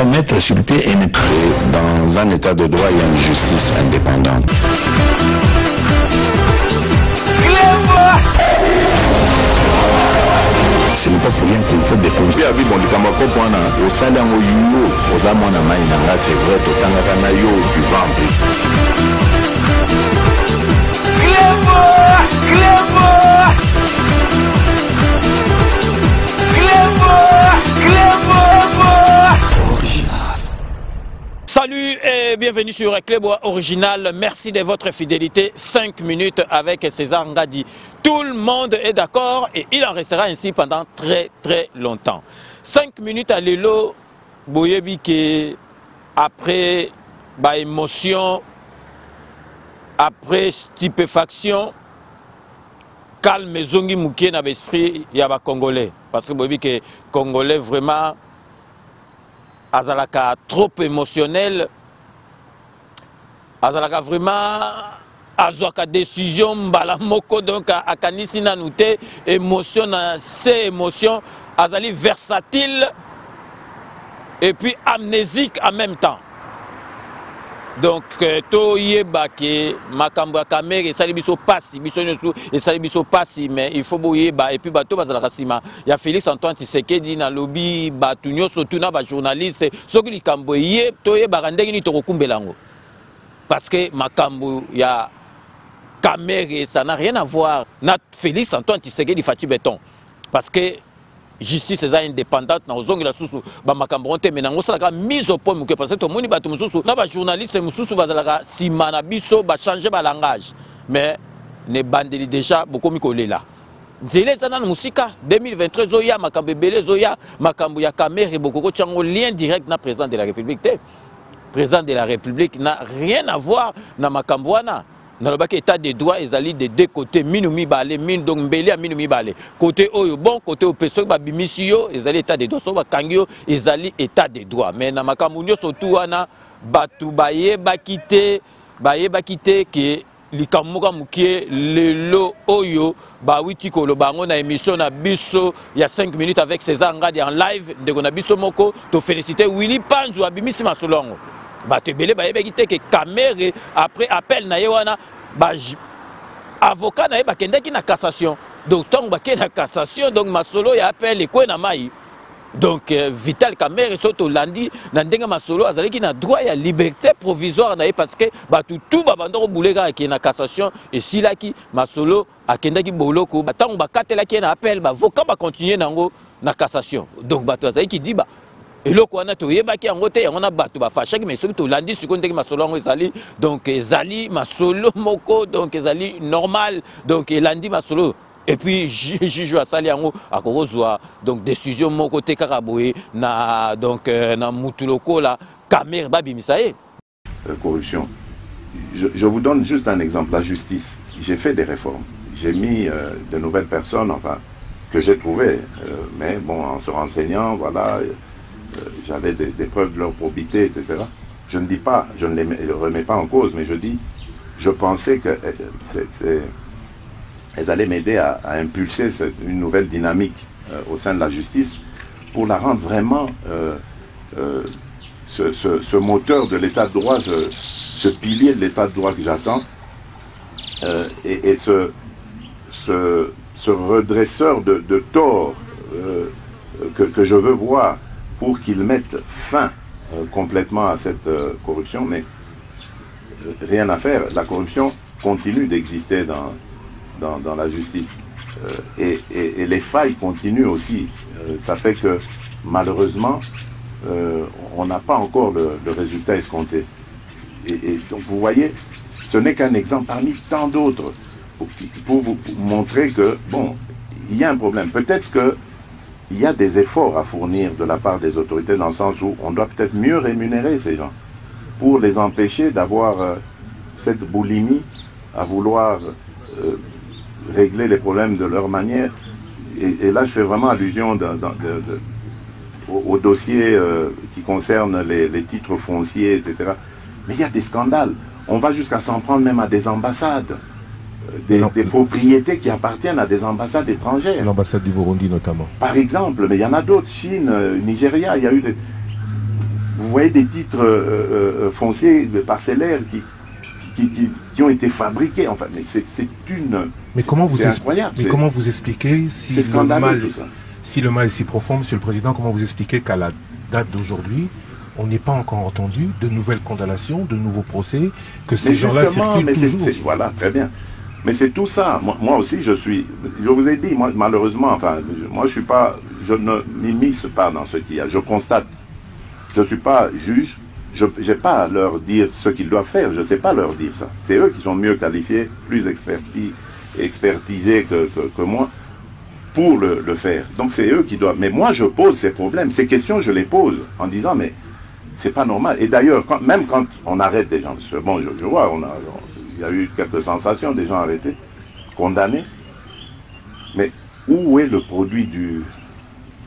devons mettre sur le pied et dans un état de droit, il y a une justice indépendante. Ce n'est pas pour rien qu'il faut des conseils. Salut et bienvenue sur Clébois Original. Merci de votre fidélité. 5 minutes avec César Ngadi. Tout le monde est d'accord et il en restera ainsi pendant très longtemps. 5 minutes à l'élo, Boyebi qui après émotion, après stupéfaction, calme zongi mouké na l'esprit il y a Congolais. Parce que Boyebi que Congolais vraiment azalaka trop émotionnel, azalaka vraiment azwaka décision mbala moko donc akanisi na nute émotion na ces émotions azali versatile et puis amnésique en même temps. Donc to yeba ke makambo ya kamere esali biso pasi biso nyosu esali biso pasi mais il faut boyeba et puis bato bazalaka sima ya Félix Antoine Tshisekedi na lobby bato nyoso tuna ba journaliste soki likambo ye to yeba ndenge ni to kokumbela ngo parce que makambo ya kamere ça n'a rien à voir na Félix Antoine Tshisekedi Fati Béton parce que justice est indépendante na ozongi la susu ba makambo onte menango salaka mise au point parce que to moni bato mususu na ba journaliste mususu bazalaka simana biso ba changer ba langage mais ne bandeli déjà beaucoup mikolela nzele zana musika 2023 zoya makambo belé zoya makambo ya kamere bokoko chango lien direct na président de la République te président de la République n'a rien à voir na makambo wana. Dans le état de droit, ils allaient de deux côtés, minumi balé, min donc mbeli à minumi balé. Côté oyo bon, côté au peso ba bimisio, ils allaient état de droit, so ba kangio, ils allaient état de droit. Mais na makamunyo surtout ana batu baye bakite que likamuka mukie lelo oyo ba witi kolo bango na émission na biso il y a 5 minutes avec César Ngadi en live de na biso moko to féliciter Willy Panzu abimisi masolongo. Bato belé ba yebeki que caméra après appel na yewana ba avocat na yeba kendeki na cassation donc tant ba ke na cassation donc masolo ya appel ko na mai donc Vital Kamerhe soto landi na ndenga masolo azaleki na droit ya liberté provisoire na ye parce que bato tout ba bandoko bulega ki na cassation et silaki masolo akendaki boloko tant ba katelaki na appel ba avocat ba continuer nango na cassation donc bato azaleki di ba et là, on a tout yebaki en côté, on a battu ba fâché, mais surtout lundi, ce qu'on dit ma solo ezali, donc ezali ma solo moko, donc ezali normal, donc lundi ma solo. Et puis juge à sali yango à Korozwa, donc décision mon côté karaboé na donc na mutuloko la caméra babi misaé. Corruption. Je vous donne juste un exemple, la justice. J'ai fait des réformes, j'ai mis de nouvelles personnes, enfin que j'ai trouvées, mais bon en se renseignant, voilà. J'avais des preuves de leur probité, etc. Je ne dis pas, je ne les remets pas en cause, mais je dis, je pensais qu'elles allaient m'aider à impulser une nouvelle dynamique au sein de la justice pour la rendre vraiment ce moteur de l'état de droit, ce pilier de l'état de droit que j'attends, et ce redresseur de tort que je veux voir, pour qu'ils mettent fin complètement à cette corruption, mais rien à faire. La corruption continue d'exister dans la justice. Et les failles continuent aussi. Ça fait que, malheureusement, on n'a pas encore le résultat escompté. Et donc, vous voyez, ce n'est qu'un exemple parmi tant d'autres pour vous montrer que, bon, il y a un problème. Peut-être que il y a des efforts à fournir de la part des autorités dans le sens où on doit peut-être mieux rémunérer ces gens pour les empêcher d'avoir cette boulimie à vouloir régler les problèmes de leur manière. Et là, je fais vraiment allusion au dossier qui concerne les titres fonciers, etc. Mais il y a des scandales. On va jusqu'à s'en prendre même à des ambassades. Des propriétés qui appartiennent à des ambassades étrangères. L'ambassade du Burundi notamment. Par exemple, mais il y en a d'autres, Chine, Nigeria, il y a eu des... Vous voyez des titres fonciers, parcellaires qui ont été fabriqués. Enfin, mais c'est une... Mais comment vous, incroyable. Mais comment vous expliquez si le mal est si profond, Monsieur le Président, comment vous expliquez qu'à la date d'aujourd'hui, on n'est pas encore entendu de nouvelles condamnations, de nouveaux procès, que ces gens-là circulent toujours? Voilà, très bien. Mais c'est tout ça. Moi aussi, je vous ai dit, moi, malheureusement, enfin, moi, je ne m'immisce pas dans ce qu'il y a. Je constate. Je ne suis pas juge. Je n'ai pas à leur dire ce qu'ils doivent faire. Je ne sais pas leur dire ça. C'est eux qui sont mieux qualifiés, plus expertisés que moi pour le faire. Donc, c'est eux qui doivent. Mais moi, je pose ces problèmes. Ces questions, je les pose en disant, mais c'est pas normal. Et d'ailleurs, même quand on arrête des gens, parce que bon, je vois, il y a eu quelques sensations, des gens arrêtés, condamnés. Mais où est le produit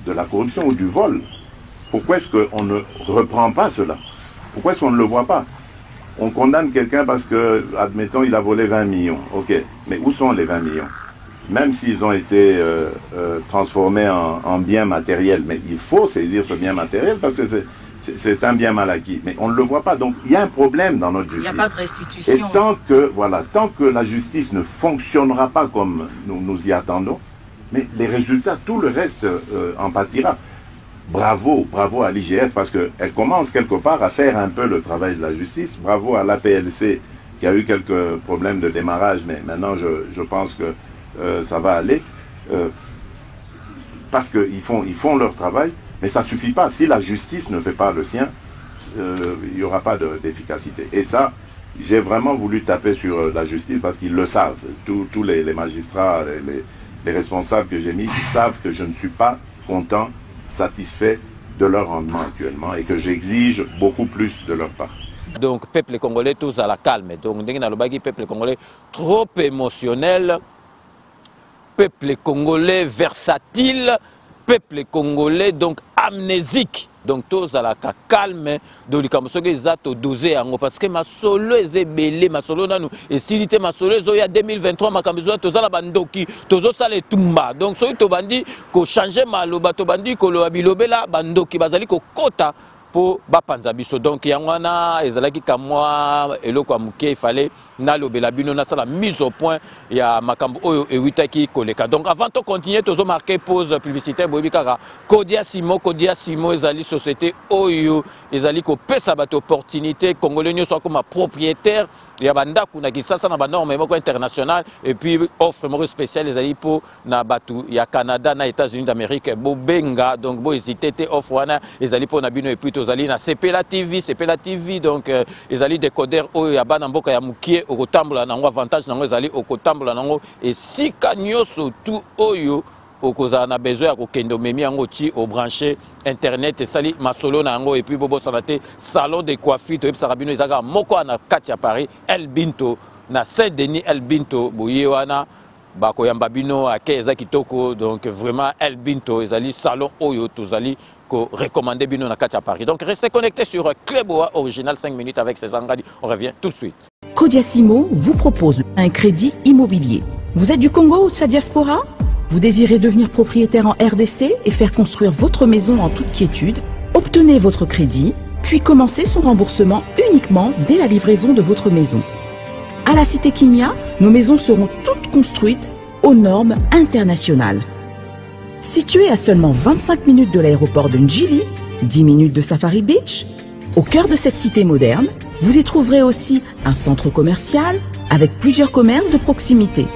de la corruption ou du vol? Pourquoi est-ce qu'on ne reprend pas cela? Pourquoi est-ce qu'on ne le voit pas? On condamne quelqu'un parce que, admettons, il a volé 20 millions. Ok, mais où sont les 20 millions? Même s'ils ont été transformés en biens matériels. Mais il faut saisir ce bien matériel parce que c'est un bien mal acquis. Mais on ne le voit pas. Donc, il y a un problème dans notre justice. Il n'y a pas de restitution. Et tant que la justice ne fonctionnera pas comme nous y attendons, mais les résultats, tout le reste en pâtira. Bravo à l'IGF parce qu'elle commence quelque part à faire un peu le travail de la justice. Bravo à l'APLC qui a eu quelques problèmes de démarrage, mais maintenant je pense que ça va aller. Parce qu'ils font leur travail, mais ça ne suffit pas. Si la justice ne fait pas le sien, il n'y aura pas d'efficacité. Et ça, j'ai vraiment voulu taper sur la justice parce qu'ils le savent. Tous les magistrats, les responsables que j'ai mis, ils savent que je ne suis pas content, satisfait de leur rendement actuellement et que j'exige beaucoup plus de leur part. Donc, peuple congolais, tous à la calme. Donc, peuple congolais trop émotionnel, peuple congolais versatile, peuple congolais donc amnésique. Donc, tous à la calme. Donc, les gens ont dosé parce que ma solo est belé, ma solo nanou. Et si l'ité ma solo est en 2023, ma camisola, tous à la bandoki, tous à la tumba. Donc, ce qui bandi, qu'on change maloba, to bandi, qu'on lo abilobe la bandoki, bazali, qu'on kota pour bapanzabiso. Donc, yangwana, ezalaki kamwa, eloko amuke, il fallait nalobela bino na la mise au point il y a makambo oyo ewitaki koleka. Donc avant de continuer toujours marquer pause publicitaire boibikaka Kodia Simo ezali société oyo ezali ko pesa bato opportunité congolais nyo soit comme propriétaire ya bandaku na kisasa na banorme moko international et puis offre moko spéciale ezali po na batu ya Canada na États-Unis d'Amérique bobenga donc bo hésiter te offre wana ezali po na bino et puis tozali na Sepela TV donc ezali décodeur oyo ya bana mboka ya mukie okotambola nango avantage nango ezali okotambola nango esika nyonso tu oyo okozala na besoin ya kokende omemi yango ti obranché internet esali masolo na yango et puis bobosana te salon de coiffure toyebisaka bino ezalaka moko na kati ya Paris El Binto na Saint-Denis El Binto boye wana bakoyamba bino ake eza kitoko donc vraiment El Binto ezali salon oyo tozali ko recommander bino na kati ya Paris. Donc restez connectés sur Cléboa original 5 minutes avec ses Angadi. On revient tout de suite. Kodiasimo vous propose un crédit immobilier. Vous êtes du Congo ou de sa diaspora? Vous désirez devenir propriétaire en RDC et faire construire votre maison en toute quiétude? Obtenez votre crédit, puis commencez son remboursement uniquement dès la livraison de votre maison. À la Cité Kimia, nos maisons seront toutes construites aux normes internationales. Située à seulement 25 minutes de l'aéroport de Njili, 10 minutes de Safari Beach, au cœur de cette cité moderne, vous y trouverez aussi un centre commercial avec plusieurs commerces de proximité.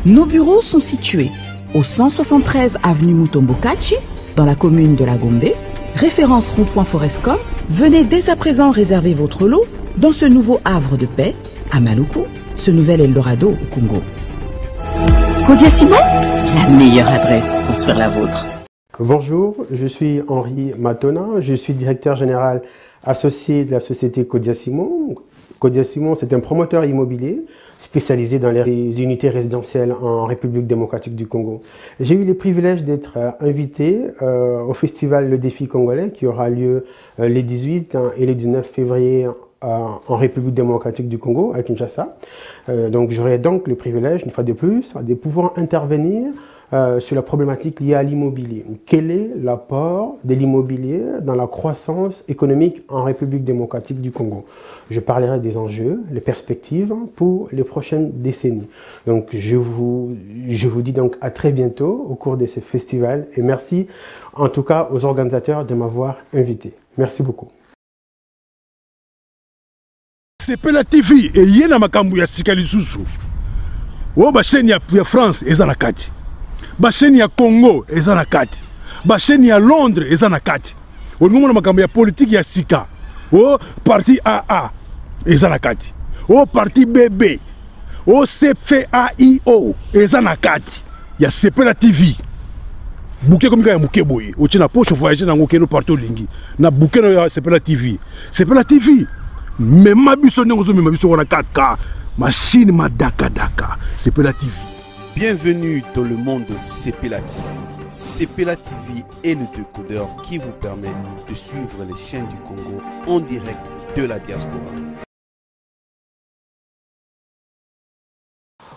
Nos bureaux sont situés au 173 avenue Mutombokachi, dans la commune de la Gombe, référence rond-point Forescom. Venez dès à présent réserver votre lot dans ce nouveau havre de paix à Maluku, ce nouvel Eldorado au Congo. Kodiasimo, la meilleure adresse pour construire la vôtre. Bonjour, je suis Henri Matona, je suis directeur général associé de la société Kodiasimo. Kodiasimo, c'est un promoteur immobilier spécialisé dans les unités résidentielles en République démocratique du Congo. J'ai eu le privilège d'être invité au festival Le Défi Congolais qui aura lieu les 18 et les 19 février en République démocratique du Congo, à Kinshasa. Donc j'aurai donc le privilège, une fois de plus, de pouvoir intervenir sur la problématique liée à l'immobilier. Quel est l'apport de l'immobilier dans la croissance économique en République démocratique du Congo? Je parlerai des enjeux, les perspectives pour les prochaines décennies. Donc je vous dis donc à très bientôt au cours de ce festival et merci en tout cas aux organisateurs de m'avoir invité. Merci beaucoup. Sepela TV et yena makambu ya sikali susu. O ba chaîne ya France eza na kati. Ba chaîne ya Congo eza na kati. Ba chaîne ya Londres eza na kati. O ngomona makambu ya politique ya sika. O parti AA eza na kati. O parti BB. O CFAIO eza na kati. Ya Sepela TV. Bouquet comme ya muke boye. O tina poche voyager na ngokeno partout lingi. Na bouquet na Sepela TV. Sepela TV. Mais ma biso n'engozo mais ma biso on a 4K machine ma daka Sepela TV. Bienvenue dans le monde de Sepela TV. Sepela TV est le décodeur qui vous permet de suivre les chaînes du Congo en direct de la diaspora.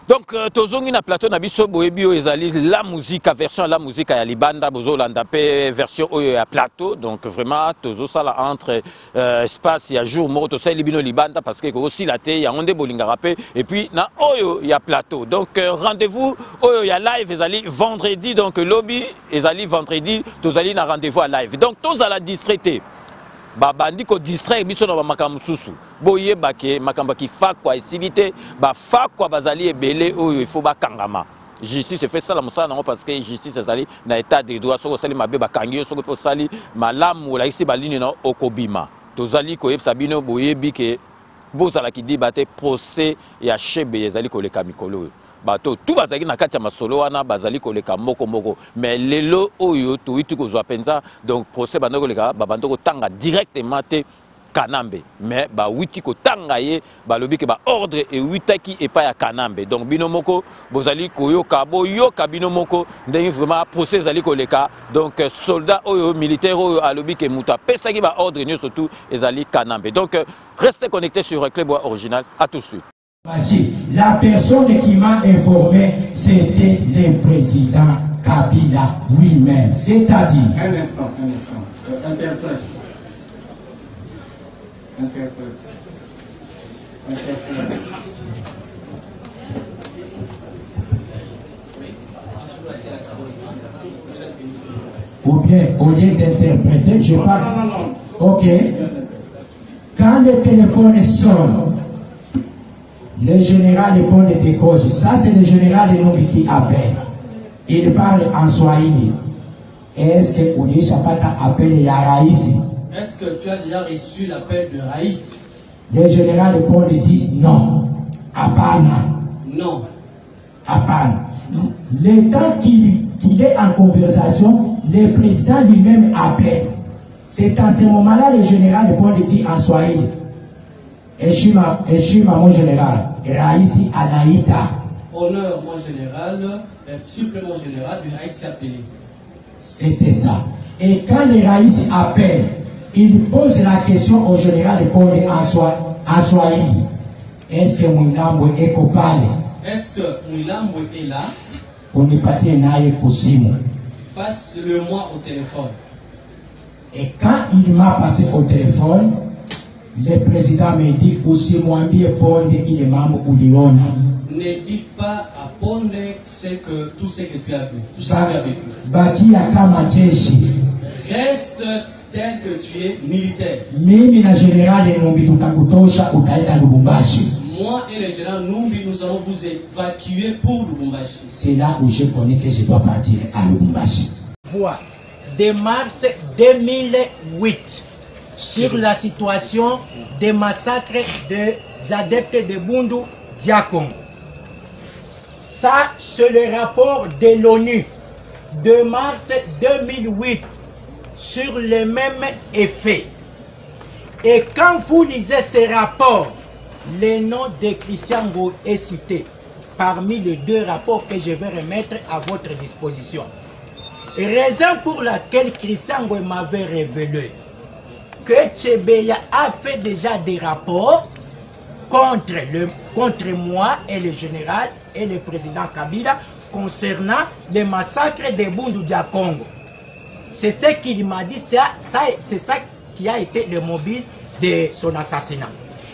Donc, tozongi na plateau na biso boyebi ezali la musique version la musique ya libanda bozo landa pe version ya plateau. Donc vraiment tozo sala entre espace ya jour moko to sali bino libanda parce que aussi la té ya onde bolinga rapé et puis na oyo ya plateau. Donc rendez-vous oyo ya live ezali vendredi donc lobby ezali vendredi tozali na rendez-vous à live. Donc tozala distraité. Bandi ko distraire biso na makambo susu boye bake makambo ki fa kwa isilité ba fa kwa bazali ebele oyo il faut ba kangama justice fait ça la mosala nango parce que justice ezali na état de droit soko sali mabe ba kangi soko po sali malamu la isi baline na okobima tozali ko yebsa bino boye bike bozala ki di bate procès ya chebe ezali ko leka mikolo bato tout bazali na kati ya masolo wana bazali koleka moko mais lelo oyo tuiti kozwa penza donc procès bandoko leka babandoko tanga directement te Kanambe mais ba witi ko tanga ye balobi ke ba ordre et witaki et pas ya Kanambe donc binomoko bozali koyoka boyoka binomoko ndenge vraiment procès zali koleka donc soldat oyo militaire oyo alobi ke muta pesaki ba ordre nyo surtout ezali Kanambe donc restez connectés sur Club Original. À tout de suite. La personne qui m'a informé, c'était le président Kabila lui-même. C'est-à-dire... Un instant. Interprète. Ou bien, au lieu d'interpréter, je parle... Non. Ok. Quand le téléphone sonne, le général répond de décoche. Ça, c'est le général Enombi qui appelle. Il parle en Swahili. Est-ce que Oudi Chapata appelle la Raïs? Est-ce que tu as déjà reçu l'appel de Raïs? Le général répond et dit non. Apana. Non. Apana. Le temps qu'il est en conversation, le président lui-même appelle. C'est à ce moment-là le général répond et dit en Swahili. Eshima mon général, Raïsi Anaïta. Honneur mon général, supplément général du Raïs appelé. C'était ça. Et quand le Raïs appelle, il pose la question au général répond en Swahili. Est-ce que Mouilambo est copale? Est-ce que Mouilambo est là? On n'est pas naïe possible. Passe-le-moi au téléphone. Et quand il m'a passé au téléphone, le président me dit aussi moi Ponde il est membre ou Lyon. Ne dis pas à Ponde tout ce que tu as vu. Tout ce que tu as vécu. Baki Akama Jeshi. Reste tel que tu es militaire. Mimi na général Enombi tutakutosha utaenda Lubumbashi. Moi et le général Numbi, nous allons vous évacuer pour Lubumbashi. C'est là où je connais que je dois partir à Lubumbashi. Voix de mars 2008. Sur la situation des massacres des adeptes de Bundu Diakongo. Ça, c'est le rapport de l'ONU de mars 2008 sur les mêmes effets. Et quand vous lisez ce rapport, le nom de Christian Ngo est cité parmi les deux rapports que je vais remettre à votre disposition. Raison pour laquelle Christian Ngo m'avait révélé que Tchebeya a fait déjà des rapports contre moi et le général et le président Kabila concernant les massacres de Bundu Dia Congo. C'est ce qu'il m'a dit, c'est ça qui a été le mobile de son assassinat.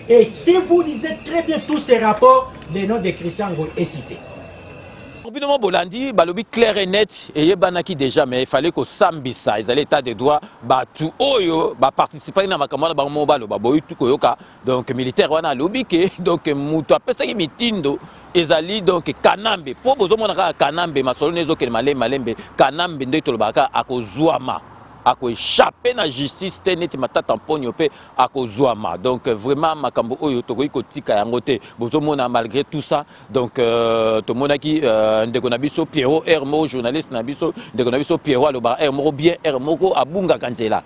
Et si vous lisez très bien tous ces rapports, le nom de Christian Ngoi est cité. Rapidement, Bolandi, balobi clair et net, et banaki déjà, mais il fallait que Sambisa, ils allaient état de droit, tout oyo, participer à ma camarade, donc militaire, wana lobby, donc moutou après ça, mitindo, ils allaient donc Kanambe, pour vous montrer Kanambe, ma solo nezo que malembe, Kanambe de Tolbaka, à Kozouama. À échapper à la justice, teneti matata tamponyo pe à Kozouama. Donc vraiment makambo oyo tokoi kotika yangote. Bozomona malgré tout ça. Donc tout le monde qui ndekonabiso Pierrot Hermo journaliste nabiso ndekonabiso Pierrot aloba Hermo bien Hermo abunga kanzela.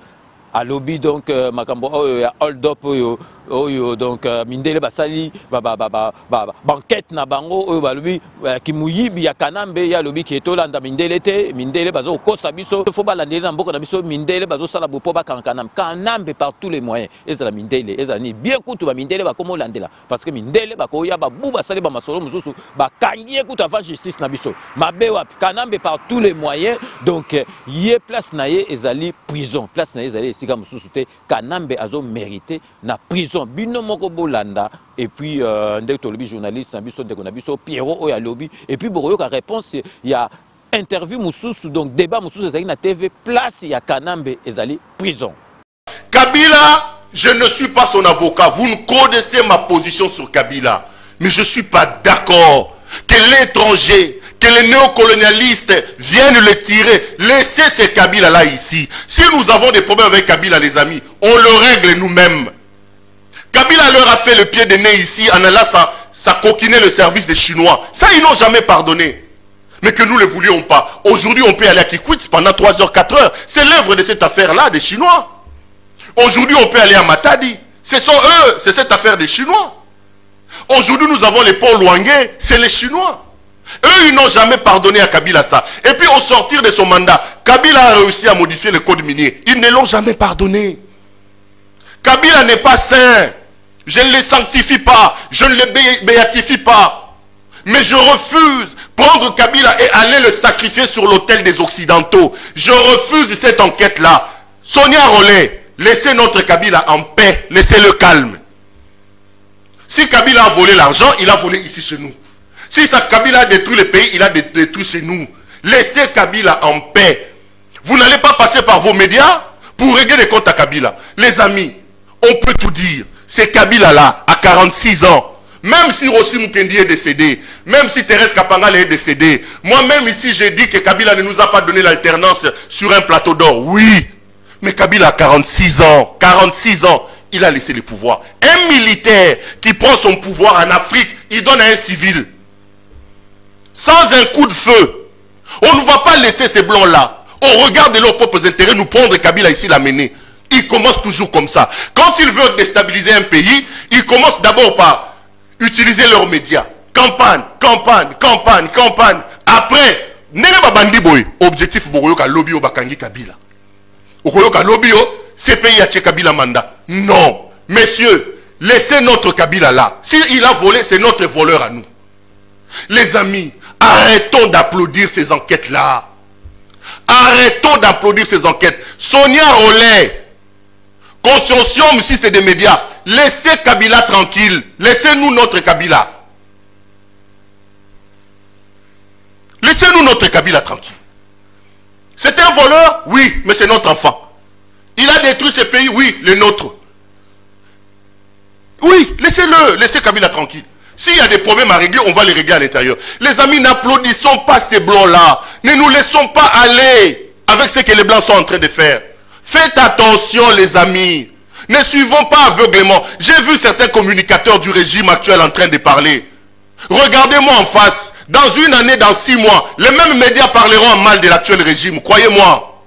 À lobby donc makambo oyo hold up oyo donc mindele basali banquette na bango oyo balobi kimuyibi ya Kanambe ya lobby ki etolanda mindele te mindele bazo kosa biso faut balandela na mboko na biso mindele bazo sala bopo ba Kanambe par tous les moyens ezala mindele ezala ni bien kutu ba mindele ba komo landela parce que mindele ba ko ya ba buba sali ba masolo mususu ba kangi ekuta avant justice na biso mabe wapi Kanambe par tous les moyens donc yé place na ye ezali prison place na ye ezali sika mususu te Kanambe azo mérité na prison bino moko bolanda et puis ndeko tolobi journaliste na biso ndeko na biso Pierrot oya lobby et puis bokoyo ka réponse il y a interview mususu donc débat mususu ezali na TV place ya Kanambe ezali prison. Kabila, je ne suis pas son avocat, vous ne connaissez ma position sur Kabila, mais je suis pas d'accord que l'étranger, que les néocolonialistes viennent le tirer. Laissez ces Kabila-là ici. Si nous avons des problèmes avec Kabila, les amis, on le règle nous-mêmes. Kabila leur a fait le pied de nez ici en allant ça coquiner le service des Chinois. Ça, ils n'ont jamais pardonné. Mais que nous ne le voulions pas. Aujourd'hui, on peut aller à Kikwit pendant 3 heures, 4 heures. C'est l'œuvre de cette affaire-là des Chinois. Aujourd'hui, on peut aller à Matadi. Ce sont eux, c'est cette affaire des Chinois. Aujourd'hui, nous avons les ponts Luangue, c'est les Chinois. Eux, ils n'ont jamais pardonné à Kabila ça. Et puis, au sortir de son mandat, Kabila a réussi à modifier le code minier. Ils ne l'ont jamais pardonné. Kabila n'est pas saint. Je ne le sanctifie pas. Je ne le béatifie pas. Mais je refuse prendre Kabila et aller le sacrifier sur l'autel des Occidentaux. Je refuse cette enquête-là. Sonia Rollet, laissez notre Kabila en paix. Laissez-le calme. Si Kabila a volé l'argent, il a volé ici chez nous. Si Kabila a détruit le pays, il a détruit chez nous. Laissez Kabila en paix. Vous n'allez pas passer par vos médias pour régler les comptes à Kabila. Les amis, on peut tout dire. C'est Kabila là, à 46 ans. Même si Rossi Mukendi est décédé, même si Thérèse Kapangal est décédée, moi-même ici j'ai dit que Kabila ne nous a pas donné l'alternance sur un plateau d'or. Oui, mais Kabila a 46 ans. 46 ans. Il a laissé le pouvoir. Un militaire qui prend son pouvoir en Afrique, il donne à un civil. Sans un coup de feu. On ne va pas laisser ces blancs-là, au regard de leurs propres intérêts, nous prendre Kabila ici, l'amener. Ils commencent toujours comme ça. Quand ils veulent déstabiliser un pays, ils commencent d'abord par utiliser leurs médias. Campagne, campagne, campagne, campagne. Après, objectif lobby au Bakangi Kabila. Lobby CPI a Kabila mandat. Non. Messieurs, laissez notre Kabila là. S'il a volé, c'est notre voleur à nous. Les amis, arrêtons d'applaudir ces enquêtes-là. Arrêtons d'applaudir ces enquêtes. Sonia Rollet, Conscientium, si c'est des médias, laissez Kabila tranquille. Laissez-nous notre Kabila. Laissez-nous notre Kabila tranquille. C'est un voleur? Oui, mais c'est notre enfant. Il a détruit ce pays? Oui, le nôtre. Oui, laissez-le, laissez Kabila tranquille. S'il y a des problèmes à régler, on va les régler à l'intérieur. Les amis, n'applaudissons pas ces blancs-là. Ne nous laissons pas aller avec ce que les blancs sont en train de faire. Faites attention, les amis. Ne suivons pas aveuglément. J'ai vu certains communicateurs du régime actuel en train de parler. Regardez-moi en face. Dans une année, dans 6 mois, les mêmes médias parleront en mal de l'actuel régime. Croyez-moi.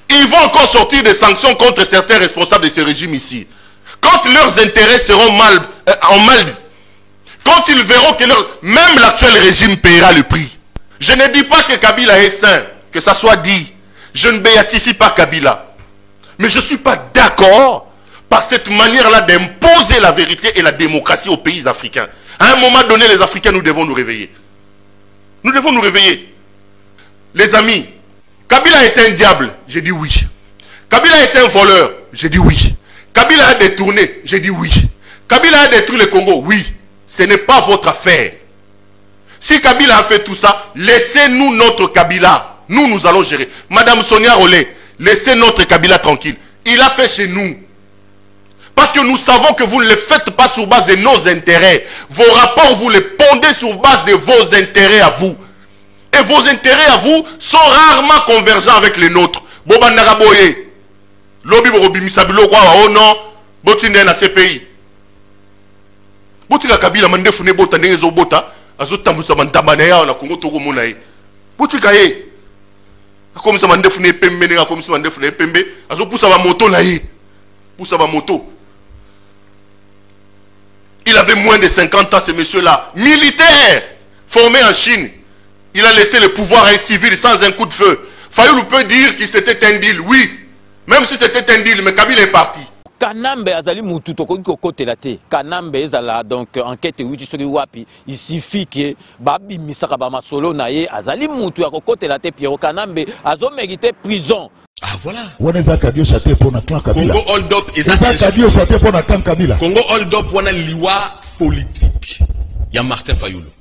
Ils vont encore sortir des sanctions contre certains responsables de ce régime ici. Quand leurs intérêts seront en mal, quand ils verront que même l'actuel régime paiera le prix. Je ne dis pas que Kabila est saint, que ça soit dit. Je ne béatifie pas Kabila. Mais je ne suis pas d'accord par cette manière-là d'imposer la vérité et la démocratie aux pays africains. À un moment donné, les Africains, nous devons nous réveiller. Nous devons nous réveiller. Les amis, Kabila est un diable, j'ai dit oui. Kabila est un voleur, j'ai dit oui. Kabila a détourné, j'ai dit oui. Kabila a détruit le Congo, oui. Ce n'est pas votre affaire. Si Kabila a fait tout ça, laissez-nous notre Kabila. Nous allons gérer. Madame Sonia Rollet, laissez notre Kabila tranquille. Il a fait chez nous. Parce que nous savons que vous ne le faites pas sur base de nos intérêts. Vos rapports, vous les pondez sur base de vos intérêts à vous. Et vos intérêts à vous sont rarement convergents avec les nôtres. Boba Naraboye. Lobby Borobi Misabilo kwa oh non. Botine na CPI. Botika Kabila mande fune bota ndezo bota. Azo tambusa mandamana ya na Congo Togo mona ye. Botika ye. Comme ça mande fune pembe ne comme ça mande fune pembe. Azo poussa ba moto na ye. Poussa ba moto. Il avait moins de 50 ans ce monsieur-là. Militaire. Formé en Chine. Il a laissé le pouvoir à un civil sans un coup de feu. Fayoulou peut dire que c'était un deal, oui. Même si c'était un deal, mais Kabila est parti. Kanambe azali mutu tokoki kokotela te. Kanambe ezala donc enquête wuti soki wapi. Il suffit que babi misaka ba masolo na ye azali mutu ya kokotela te Pierrot Kanambe azo mérité prison. Ah voilà. Wana za kadio chate pour na clan Kabila. Congo hold up eza kadio chate pour na clan Kabila. Congo hold up wana liwa politique. Ya Martin Fayoulou.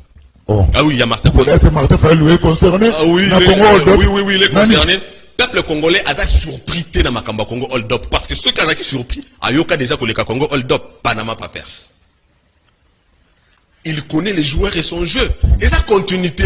Oh. Ah oui, il y a Martin Fayoulou. C'est Martin Fayoulou est concerné. Ah oui, oui, il est concerné. Le peuple congolais a surpris dans Makamba Congo hold up parce que ceux qui ont surpris, Ayoka déjà que le Congo hold up, Panama Papers. Il connaît les joueurs et son jeu. Et sa continuité.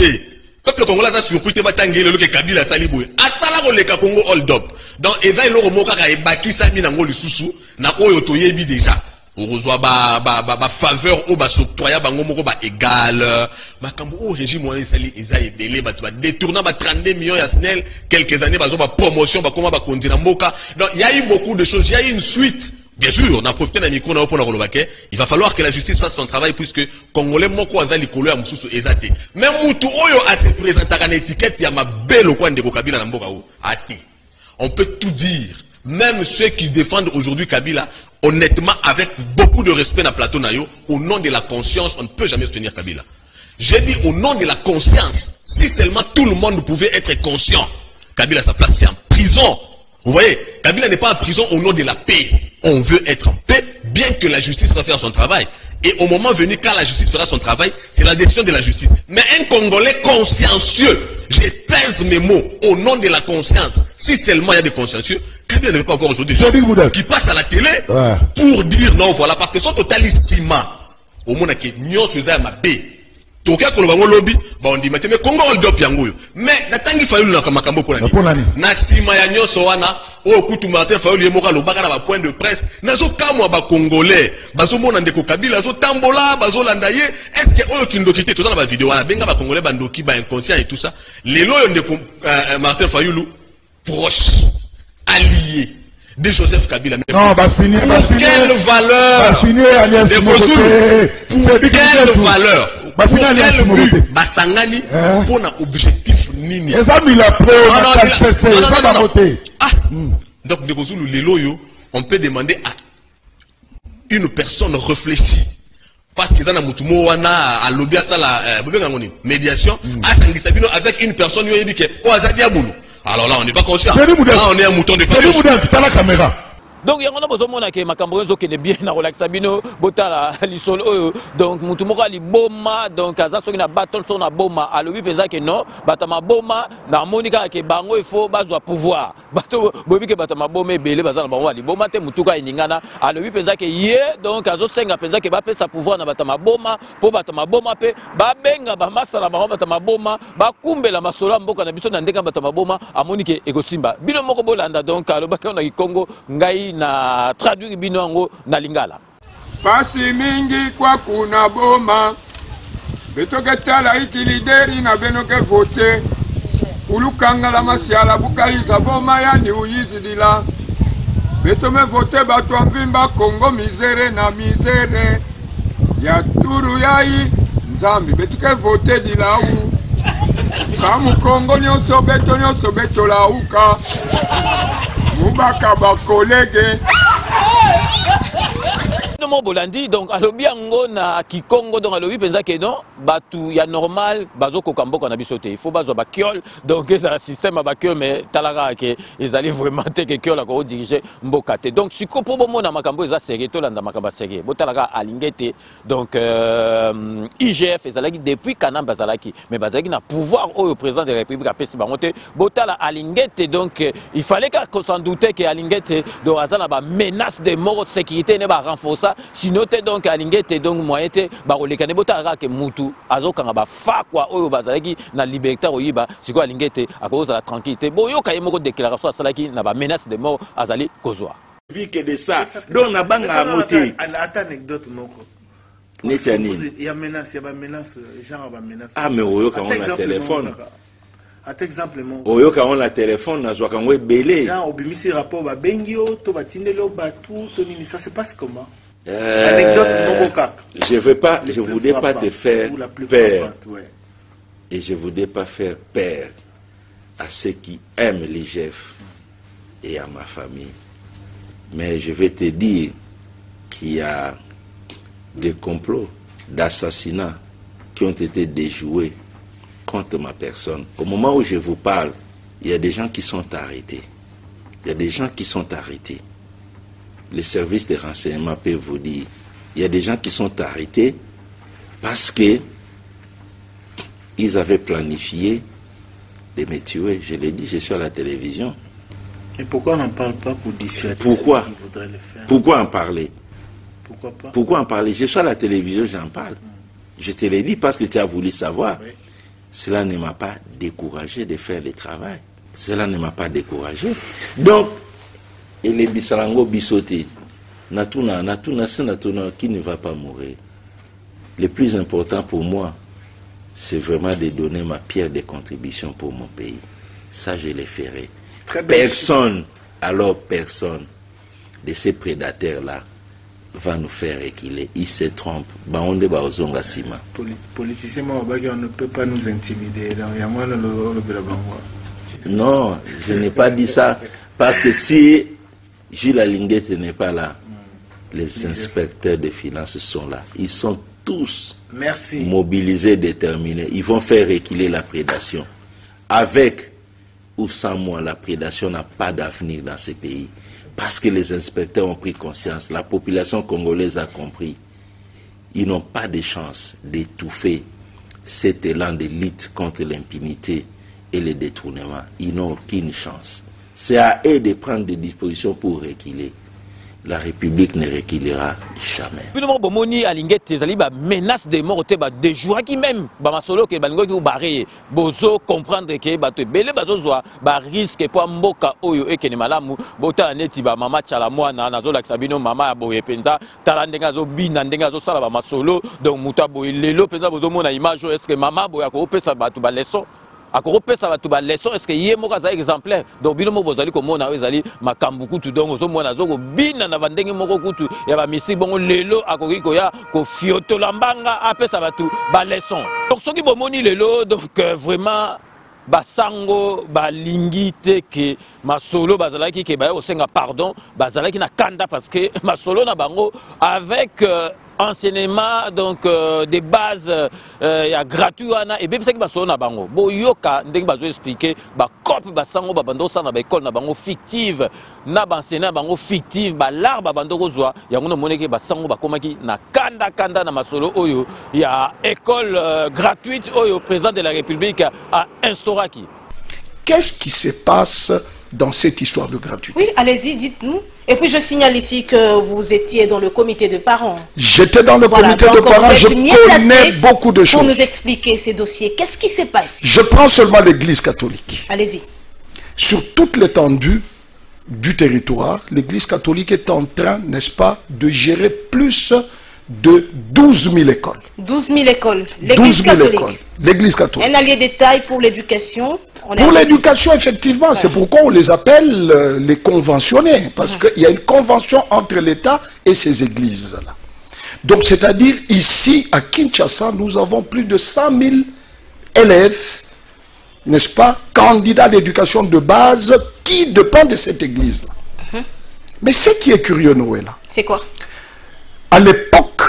Le peuple congolais a surpris te batangé le Kabila Saliboué. Atala le Congo hold up. Donc Eza il remoka ka ebaki sa minango le susu na oyo toyebi déjà. On reçoit ba faveur au ba s'octroya bango moko ba égal makambo au régime moyen sali eza ebele ba détournant ba 32 millions ya SNEL quelques années ba promotion ba comment ba continent mboka. Donc il y a eu beaucoup de choses, il y a eu une suite. Bien sûr, on a profité d'un micro na pour na rolobake. Il va falloir que la justice fasse son travail puisque congolais moko azali kolo ya mususu ezate. Même mutu oyo a se présenter une étiquette ya ma belle kwa ndeko Kabila na mboka o. Ati. On peut tout dire. Même ceux qui défendent aujourd'hui Kabila, honnêtement, avec beaucoup de respect dans le plateau Nayo, au nom de la conscience, on ne peut jamais soutenir Kabila. J'ai dit au nom de la conscience, si seulement tout le monde pouvait être conscient, Kabila sa place c'est en prison. Vous voyez, Kabila n'est pas en prison au nom de la paix. On veut être en paix, bien que la justice va faire son travail. Et au moment venu, quand la justice fera son travail, c'est la décision de la justice. Mais un Congolais consciencieux, je pèse mes mots, au nom de la conscience, si seulement il y a des consciencieux, Kabila ne veut pas voir aujourd'hui qui passe à la télé pour dire non, voilà, parce que son totalissima, au monde qui nyon suza ma bé, toka ko bango lobby, ba on dit mais Congo hold up yango yo. Mais natangi Fayoulou na makambo pour nani. Na sima ya nyoso wana, o kutu Martin Fayoulou yemoka lobaka na ba point de presse, nazo kamwa ba congolais, bazo mona ndeko Kabila zo tambola, bazo landa ye, est-ce que oyo kindokité to dans ba vidéo wana benga ba congolais bandoki ba inconscient et tout ça. Les loyo ndeko Martin Fayoulou proche allié de Joseph Kabila. Non, bah signé, pour quelle valeur? Pour quelle valeur? Pour quel but? Basangani pour un objectif nini? Donc de Bozulu Leloyo, on peut demander à une personne réfléchie. Parce que dans la mutumo wana à lobby à la médiation, avec une personne qui dit que alors là, on n'est pas conscient. Là, on est un mouton de famille. C'est la caméra. Donc il y a un besoin que makambo qui est bien na relaxa bino botala lisolo oyo donc mutu moko ali boma donc aza soki na battle so na boma alobi peza que non batama boma na monika ke bango il faut bazwa pouvoir bato bobi ke batama boma ebele bazana bango ali boma te mutuka iningana alobi peza que ye donc azo senga peza que ba pesa pouvoir na batama boma po batama boma pe ba benga ba masala bango batama boma ba kumbela masolo mboka na biso na ndeka batama boma amoni ke ekosimba bino moko bolanda donc alobaka na Congo ngai na traduire binongo na lingala pasi mingi kwa kuna boma betoke tala ikilideri na benoke vote ulukanga la masiala bukaiza boma ya ni uyizidila betome vote batu amvimba Kongo misere na misere ya turu yai nzambi betuke vote dilau kamu Kongo nyonso beto lauka mubaka ba collègue mo bolandi donc alobi yango na Kikongo donc alobi penza ke non batu ya normal bazo kokamboka na biso te il faut bazo ba kiol donc ça système ba kiol mais talaka ke ezali vraiment te ke kiol ko diriger mboka te donc siko po bo mona makambo eza sérieux to landa makamba sérieux botalaka alingete donc IGF ezalaki depuis Kanamba zalaki mais bazalaki na pouvoir au président de la République a pesi bango te botala alingete donc il fallait qu'on s'en doutait que alingete donc azala ba menace de mort de sécurité ne ba renforcer sinon donc alingete donc moyen te ba kolekane botalaka ke mutu azokanga ba fa kwa oyo bazalaki na liberté oyiba siko alingete akoza la tranquillité boyoka yemoko déclaration asalaki na ba menace de mort azali kozwa que de ça donc na banga moté anecdote moko il y a menace genre ba menace ah mais oyoka on a téléphone exemple mon oyoka on la téléphone na zwaka ngwe belé genre obimisi rapport ba bengio to batindelo batu to nini ça se passe comment anecdote moko kaka je voudrais pas te faire peur et je voudrais pas faire peur à ceux qui aiment l'IGF et à ma famille. Mais je vais te dire qu'il y a des complots d'assassinat qui ont été déjoués contre ma personne. Au moment où je vous parle, il y a des gens qui sont arrêtés. Il y a des gens qui sont arrêtés. Les services de renseignement peuvent vous dire, il y a des gens qui sont arrêtés parce que ils avaient planifié de me tuer. Je l'ai dit, je suis à la télévision. Et pourquoi on n'en parle pas pour dissuader? Pourquoi? Pourquoi en parler? Pourquoi pas? Pourquoi en parler? Je suis à la télévision, j'en parle. Je te l'ai dit parce que tu as voulu savoir. Oui. Cela ne m'a pas découragé de faire le travail. Cela ne m'a pas découragé. Donc, et les bisalango bisoté, natuna qui ne va pas mourir. Le plus important pour moi, c'est vraiment de donner ma pierre de contribution pour mon pays. Ça, je le ferai. Personne, alors personne de ces prédateurs-là va nous faire reculer. Ils se trompent. Politiciens, on ne peut pas nous intimider. Non, je n'ai pas dit ça. Parce que si Gilles Alingete n'est pas là, les inspecteurs des finances sont là. Ils sont tous mobilisés, déterminés. Ils vont faire reculer la prédation. Avec ou sans moi, la prédation n'a pas d'avenir dans ce pays. Parce que les inspecteurs ont pris conscience, la population congolaise a compris. Ils n'ont pas de chance d'étouffer cet élan de lutte contre l'impunité et le détournement. Ils n'ont aucune chance. C'est à eux de prendre des dispositions pour reculer. La République ne reculera jamais. Puis nous bomoni alingete zali ba menace de mort te ba de jour qui même ba masolo ke balingo ki barrer bozo comprendre que ba to belé ba zozwa ba risque pour mboka oyo ekene malamu bota neti ba mama chala mwana nazo la sabino mama ya boye penza tala ndenga zo bina ndenga zo sala ba masolo donc muta boye lelo penza bozo mona image est-ce que mama boya ko pesa ba to ba leçon akopesa batu ba leçon est-ce que yé moko za exemplaire donc bino mo bozali ko mona ezali makambu kutu donc ozo mona zoko bina na bandenge moko kutu ya ba misi bongo lelo akoki ko ya ko fioto lambanga apesa batu ba leçon donc soki bomoni lelo donc vraiment basango balingi te ke masolo bazalaki ke ba osenga pardon bazalaki na kanda parce que masolo na bango avec enseignement donc des bases ya gratuit wana et bebisaki basolo na bango boyoka ndenge bazo expliquer ba cop basango babando sa na ba école na bango fictive na ba enseignant bango fictive ba lar babando kozwa yango no moneke basango bakomaki na kanda na masolo oyo ya école gratuite oyo président de la République a instauraki. Qu'est-ce qui se passe dans cette histoire de gratuité? Oui, allez-y, dites-nous. Et puis je signale ici que vous étiez dans le comité de parents. J'étais dans le comité de parents, je connais beaucoup de choses. Pour nous expliquer ces dossiers, qu'est-ce qui s'est passé? Je prends seulement l'Église catholique. Allez-y. Sur toute l'étendue du territoire, l'Église catholique est en train, n'est-ce pas, de gérer plus de 12 000 écoles. 12 000 écoles. L'Église catholique. L'Église catholique. Un allié détail pour l'éducation. Pour l'éducation, effectivement, ouais. C'est pourquoi on les appelle les conventionnés, parce qu'il y a une convention entre l'État et ces églises-là. Donc, c'est-à-dire, ici, à Kinshasa, nous avons plus de 100 000 élèves, n'est-ce pas, candidats d'éducation de base, qui dépendent de cette église-là. Mais ce qui est curieux, Noël, c'est quoi? à l'époque,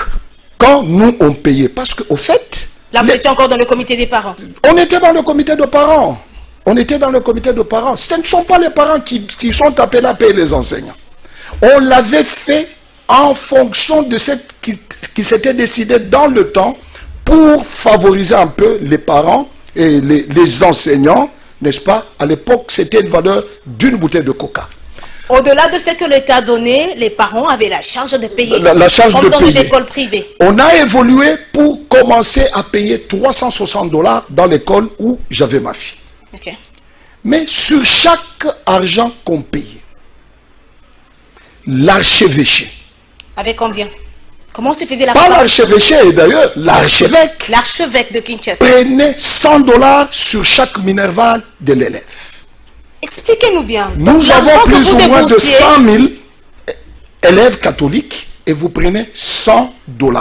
quand nous on payait, parce qu'au fait... Là, vous étiez encore dans le comité des parents. On était dans le comité de parents. On était dans le comité de parents. Ce ne sont pas les parents qui sont appelés à payer les enseignants. On l'avait fait en fonction de ce qui s'était décidé dans le temps pour favoriser un peu les parents et les enseignants, n'est-ce pas? À l'époque, c'était une valeur d'une bouteille de coca. Au-delà de ce que l'État donnait, les parents avaient la charge de payer. La charge comme de dans payer. les écoles privées. On a évolué pour commencer à payer 360 $ dans l'école où j'avais ma fille. Okay. Mais sur chaque argent qu'on payait, l'archevêché. Avec combien? Comment se faisait la Pas l'archevêché, d'ailleurs, l'archevêque. L'archevêque de Kinshasa. Prenait 100 $ sur chaque minerval de l'élève. Expliquez-nous bien. Nous avons plus ou moins de 100 000 élèves catholiques et vous prenez 100 $.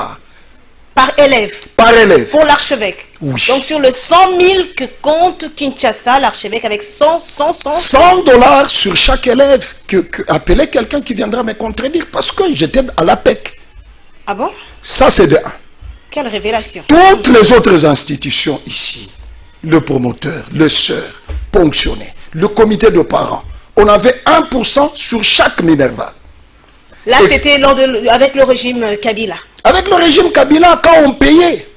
Par élève. Par élève. Pour l'archevêque. Oui. Donc sur le 100 000 que compte Kinshasa, l'archevêque avec 100 $ sur chaque élève. Appelez quelqu'un qui viendra me contredire parce que j'étais à l'APEC. Ah bon? Ça c'est de 1. Quelle révélation. Toutes les autres institutions ici, le promoteur, le sœur, ponctionné, le comité de parents, on avait 1% sur chaque minerval. Là c'était avec le régime Kabila. Avec le régime Kabila, quand on payait.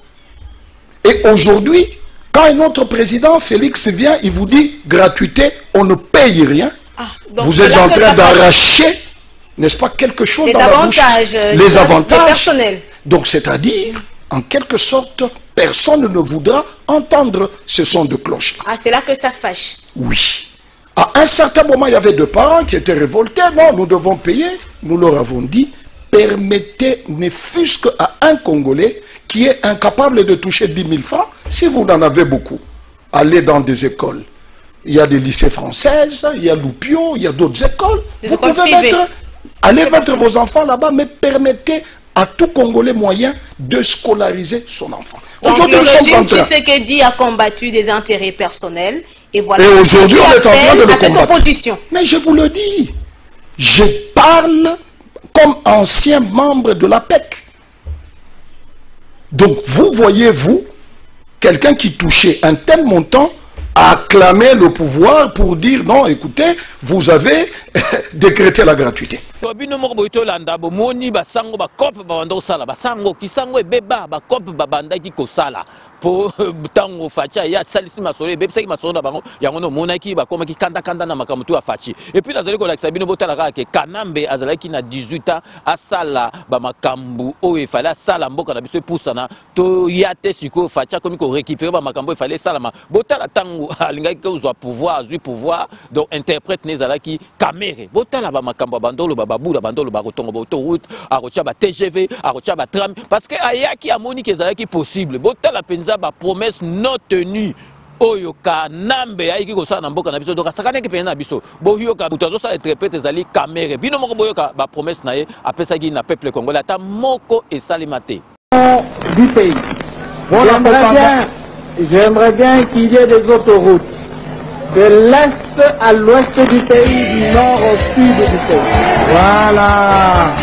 Et aujourd'hui, quand un autre président, Félix, vient, il vous dit gratuité, on ne paye rien. Vous êtes en train d'arracher, n'est-ce pas, quelque chose dans la bouche. Les avantages personnels. Donc, c'est-à-dire, en quelque sorte, personne ne voudra entendre ce son de cloche. Ah, c'est là que ça fâche. Oui. À un certain moment, il y avait deux parents qui étaient révoltés. Non, nous devons payer. Nous leur avons dit, permettez, ne fût-ce qu'à un Congolais qui est incapable de toucher 10 000 francs, si vous en avez beaucoup, allez dans des écoles. Il y a des lycées françaises, il y a Loupio, il y a d'autres écoles. Vous pouvez allez mettre vos enfants là-bas, mais permettez à tout Congolais moyen de scolariser son enfant. Donc le régime Tshisekedi a combattu des intérêts personnels et voilà. Et aujourd'hui, on est en train de le cette combattre. opposition. Mais je vous le dis, je parle comme ancien membre de l'APEC. Donc vous voyez, vous, quelqu'un qui touchait un tel montant, acclamer le pouvoir pour dire non, écoutez, vous avez décrété la gratuité. bino moko boitolanda bomoni basango bakope babanda kosala basango kisango ebeba bakope babandaki kosala po tango facha ya salisi masolo ebebisaki masolo na bango yango no monaki bakomaki kanda na makambo to afachi et puis nazali kolakisa bino botalaka ke Kanambe azalaki na 18 ans asala bamakambu oyo efale asala mboka na biso epusana to yate siko facha komi ko récupérer bamakambo efale salama botala tango alingaki kozwa pouvoir azui pouvoir donc interprète nezalaki Kamere botala bamakambo bandolo babula bandolo bakotongo autoroute akotia ba TGV akotia ba tram parce que ayaki amoni kezalaki possible botala penza ba promesse non tenue oyo Kanambe ayiki kosala na mboka na biso donc asakanaki penza na biso boyoka butazo sala interprète ezali Kamere bino moko boyoka ba promesse na ye apesaki na peuple congolais ata moko esalima te du pays. J'aimerais bien qu'il y ait des autoroutes de l'est à l'ouest du pays, du nord au sud du pays. Voilà.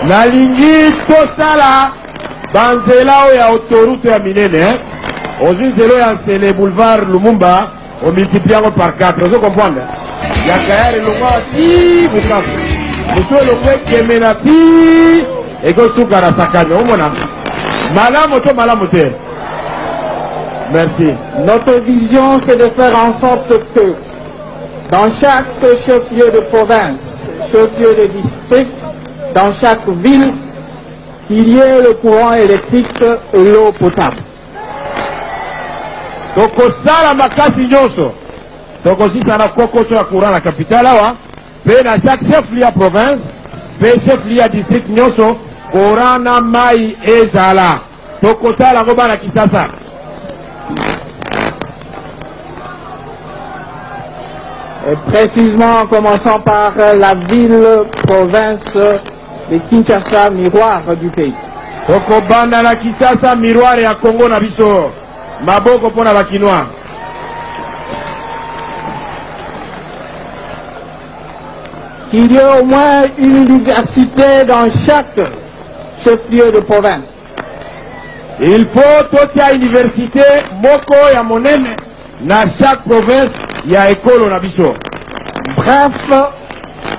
La ligne Tosala, Banzela ou ya autoroute ya minene, aujourd'hui c'est le boulevard Lumumba, on multiplie par 4, vous comprenez? Il y a Kayar et Lumumba, si vous savez. Vous pouvez le faire Kemenati et Gosukara Sakane, au mona. Malamoto, malamote. Merci. Notre vision, c'est de faire en sorte que dans chaque chef-lieu de province, chef-lieu de district, dans chaque ville, il y ait le courant électrique et l'eau potable. Donc, ça, la makasi nyoso. Donc, aussi, ça a coco sur la courant la capitale, là, mais dans chaque chef-lieu de province, mais chef-lieu de district nyoso, courant na mai ezala. Donc, ça, la roba la kisasa. Et précisément en commençant par la ville-province de Kinshasa, miroir du pays. Donc, banda la Kinshasa, miroir et à Congo na biso. Maboko pona la Kinois. Qu'il y ait au moins une université dans chaque chef-lieu de province. Il faut toute université moko ya monene dans chaque province il y a école na biso. Bref,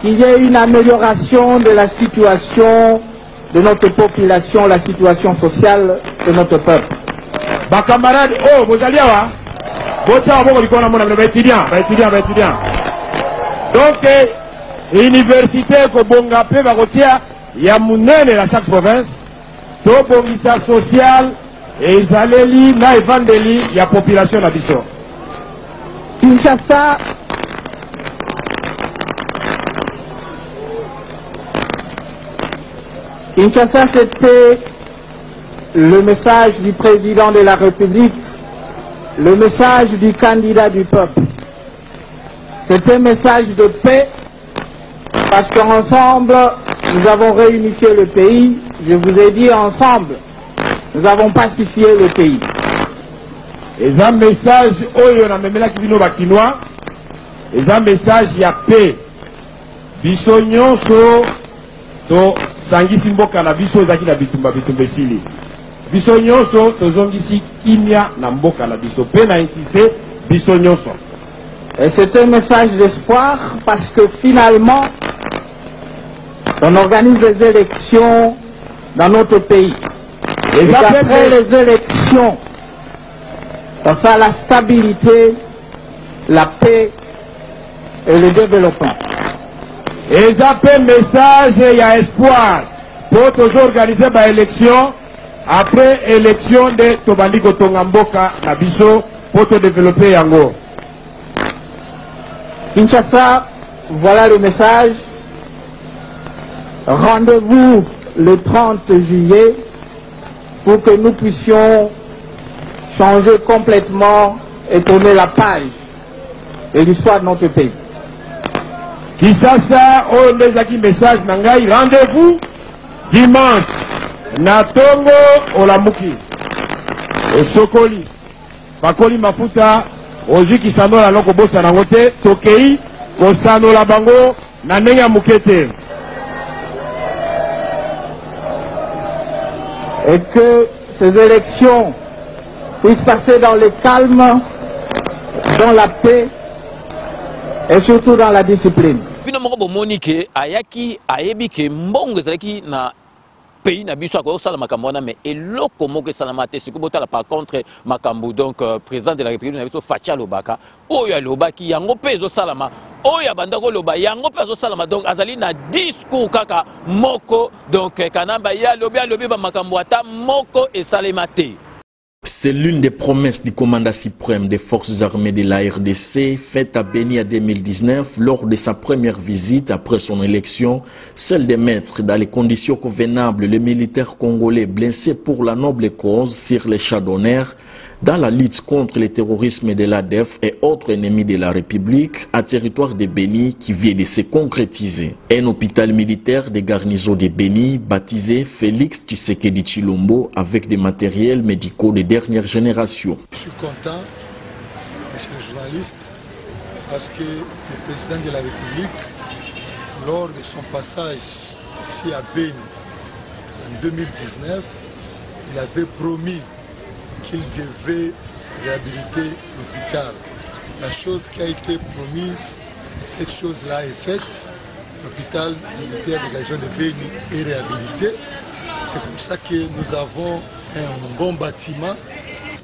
qu'il y ait une amélioration de la situation de notre population, la situation sociale de notre peuple. Ba camarades, oh, vous allez voir. Étudiants. Donc, université Kobonga pe bakotia ya munene dans chaque province. To bongisa social et izaleli na evangeli ya population na biso. Kinshasa, c'était le message du président de la République, le message du candidat du peuple. C'était un message de paix, parce qu'ensemble, nous avons réunifié le pays. Je vous ai dit ensemble, nous avons pacifié le pays. Et un message, on a même là qui vient au Kinois, et un message, il y a paix. Bisognon so to sangisi mboka na biso zaki na bitumba sili. Bisognon so to zongisi kimia na mboka na biso. Pe na insister, bisognon so. Et c'est un message d'espoir parce que finalement, on organise des élections dans notre pays. Et après les élections, ça sera la stabilité, la paix et le développement. Et ça fait message, il y a espoir pour toujours organiser des élections après élection de Tobandiko Tongamboka Nabiso pour te développer Yango. Kinshasa, voilà le message. Rendez-vous le 30 juillet pour que nous puissions changer complètement et tourner la page de l'histoire de notre pays. Kinshasa, on les a dit message nangai, rendez-vous dimanche na Tongo Olamuki et Sokoli Bakoli Mafuta ozi kisano la loko bosa na ngote Tokei kosano la bango na nenga mukete. Et que ces élections puissent passer dans le calme, dans la paix et surtout dans la discipline. Bino moko Monique ayaki ayebike mbongo ezalaki na pays na biso ko sala makambo na mais eloko moko salama te siko botala par contre makambo donc président de la République na biso Facha Lobaka oyo alobaki yango pezo salama oyo bandako loba yango pezo salama donc azali na discours kaka moko donc kanamba ya lobi ba makambo ata moko esalema te. C'est l'une des promesses du commandant suprême des forces armées de la RDC faite à Béni en 2019 lors de sa première visite après son élection. Seul de mettre dans les conditions convenables les militaires congolais blessés pour la noble cause sur les chars d'honneur dans la lutte contre le terrorisme de l'ADF et autres ennemis de la République à territoire de Béni qui vient de se concrétiser. Un hôpital militaire des garnisons de Béni baptisé Félix Tshisekedi Tshilombo avec des matériels médicaux de dernière génération. Je suis content, monsieur le journaliste, parce que le président de la République, lors de son passage ici à Béni en 2019, il avait promis qu'il devait réhabiliter l'hôpital. La chose qui a été promise, cette chose-là est faite. L'hôpital militaire des garnisons de Béni est réhabilité. C'est comme ça que nous avons un bon bâtiment.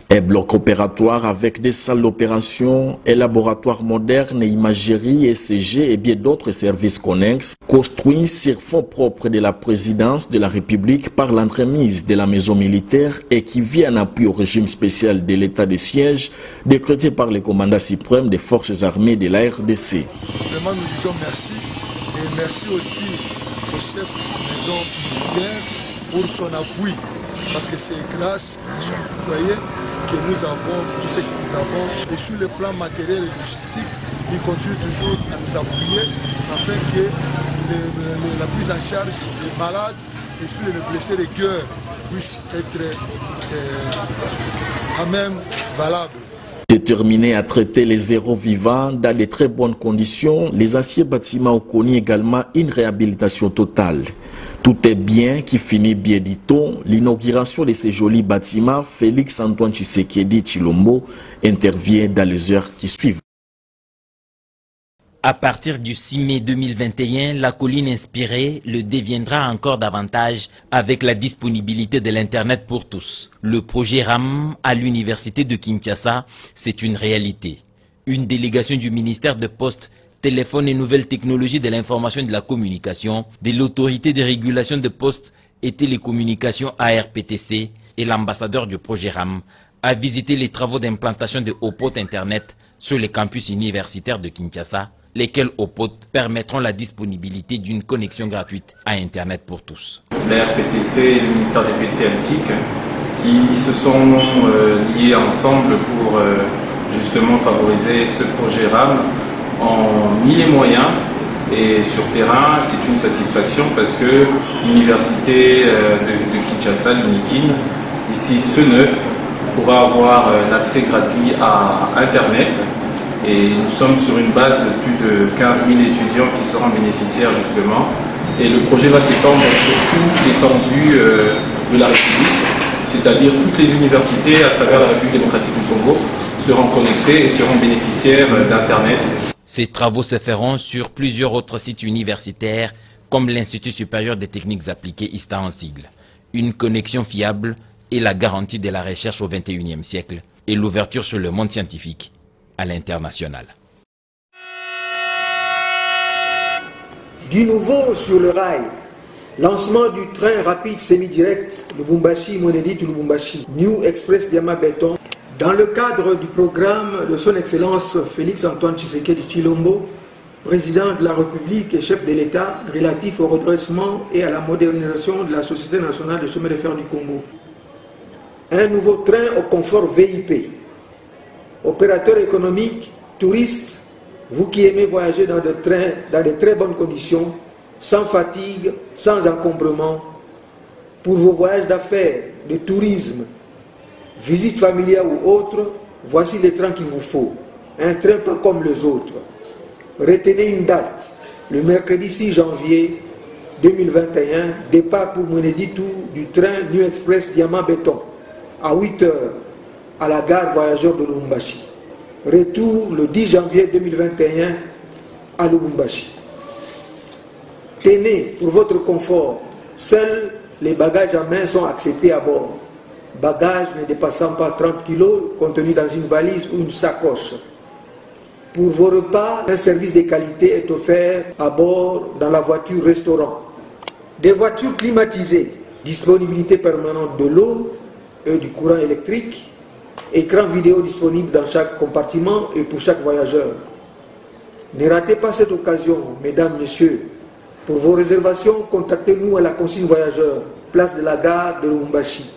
Un bloc opératoire avec des salles d'opération, un laboratoire moderne, imagerie, ECG et bien d'autres services connexes, construits sur fonds propres de la présidence de la République par l'entremise de la maison militaire et qui vient en appui au régime spécial de l'état de siège décrété par le commandant suprême des forces armées de la RDC. Vraiment, nous disons merci et merci aussi au chef de maison militaire pour son appui parce que c'est grâce à son plaidoyer que nous avons tout ce que nous avons et sur le plan matériel et logistique, il continue toujours à nous appuyer afin que la prise en charge des malades et sur les blessés de cœur puisse être à même valable. Déterminés à traiter les zéros vivants dans de très bonnes conditions, les anciens bâtiments ont connu également une réhabilitation totale. Tout est bien qui finit bien, dit-on. L'inauguration de ces jolis bâtiments, Félix Antoine Tshisekedi Tshilombo intervient dans les heures qui suivent. À partir du 6 mai 2021, la colline inspirée le deviendra encore davantage avec la disponibilité de l'Internet pour tous. Le projet RAM à l'université de Kinshasa, c'est une réalité. Une délégation du ministère de Postes, Téléphone et Nouvelles Technologies de l'Information et de la Communication, de l'Autorité de régulation de postes et télécommunications ARPTC et l'ambassadeur du projet RAM a visité les travaux d'implantation de haut-pot Internet sur les campus universitaires de Kinshasa, lesquels haut-pot permettront la disponibilité d'une connexion gratuite à Internet pour tous. La RPTC et le ministère des Politiques qui se sont liés ensemble pour justement favoriser ce projet RAM en mis les moyens, et sur terrain c'est une satisfaction parce que l'université de Kinshasa, l'UNIKIN, d'ici ce 9 pourra avoir l'accès gratuit à Internet. Et nous sommes sur une base de plus de 15 000 étudiants qui seront bénéficiaires justement. Et le projet va s'étendre sur toute l'étendue de la République, c'est-à-dire toutes les universités à travers la République démocratique du Congo seront connectées et seront bénéficiaires d'Internet. Ces travaux se feront sur plusieurs autres sites universitaires comme l'Institut supérieur des techniques appliquées ISTA en sigle. Une connexion fiable est la garantie de la recherche au XXIe siècle et l'ouverture sur le monde scientifique à l'international. Du nouveau sur le rail, lancement du train rapide semi-direct Lubumbashi-Monedi-Lubumbashi, New Express Diama Béton, dans le cadre du programme de son Excellence Félix Antoine Tshisekedi Tshilombo, président de la République et chef de l'État, relatif au redressement et à la modernisation de la Société nationale de chemin de fer du Congo. Un nouveau train au confort VIP. Opérateurs économiques, touristes, vous qui aimez voyager dans de très bonnes conditions, sans fatigue, sans encombrement, pour vos voyages d'affaires, de tourisme, visites familiales ou autres, voici les trains qu'il vous faut. Un train pas comme les autres. Retenez une date, le mercredi 6 janvier 2021, départ pour Moneditu du train New Express Diamant Béton, à 8 h, à la gare voyageur de Lubumbashi. Retour le 10 janvier 2021 à Lubumbashi. Tenez, pour votre confort, seuls les bagages à main sont acceptés à bord. Bagages ne dépassant pas 30 kg contenus dans une valise ou une sacoche. Pour vos repas, un service de qualité est offert à bord dans la voiture restaurant. Des voitures climatisées, disponibilité permanente de l'eau et du courant électrique, écran vidéo disponible dans chaque compartiment et pour chaque voyageur. Ne ratez pas cette occasion, mesdames, messieurs. Pour vos réservations, contactez-nous à la consigne voyageur, place de la gare de Lubumbashi.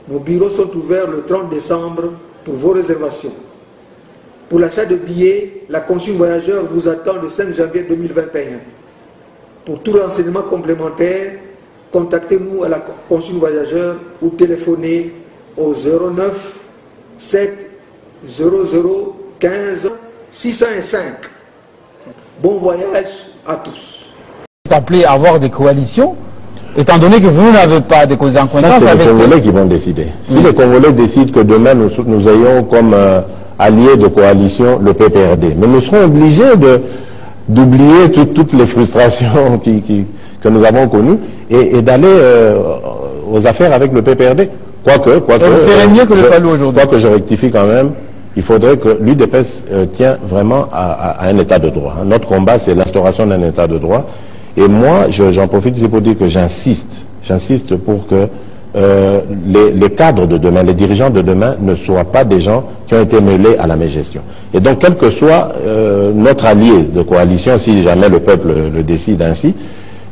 Nos bureaux sont ouverts le 30 décembre pour vos réservations. Pour l'achat de billets, la consigne voyageur vous attend le 5 janvier 2021. Pour tout renseignement complémentaire, contactez-nous à la consigne voyageur ou téléphonez au 09 7 00 15 605. Bon voyage à tous. Appelé à avoir des coalitions, étant donné que vous n'avez pas de acquaintances avec... C'est les Congolais qui vont décider. Si les Congolais décident que demain nous ayons comme allié de coalition le PPRD, mais nous serons obligés d'oublier toutes les frustrations que nous avons connues et d'aller aux affaires avec le PPRD. Quoique je rectifie quand même, il faudrait que l'UDPS tient vraiment à un état de droit. Notre combat, c'est l'instauration d'un état de droit. Et moi, j'en profite ici pour dire que j'insiste pour que les cadres de demain, les dirigeants de demain ne soient pas des gens qui ont été mêlés à la mégestion. Et donc, quel que soit notre allié de coalition, si jamais le peuple le décide ainsi,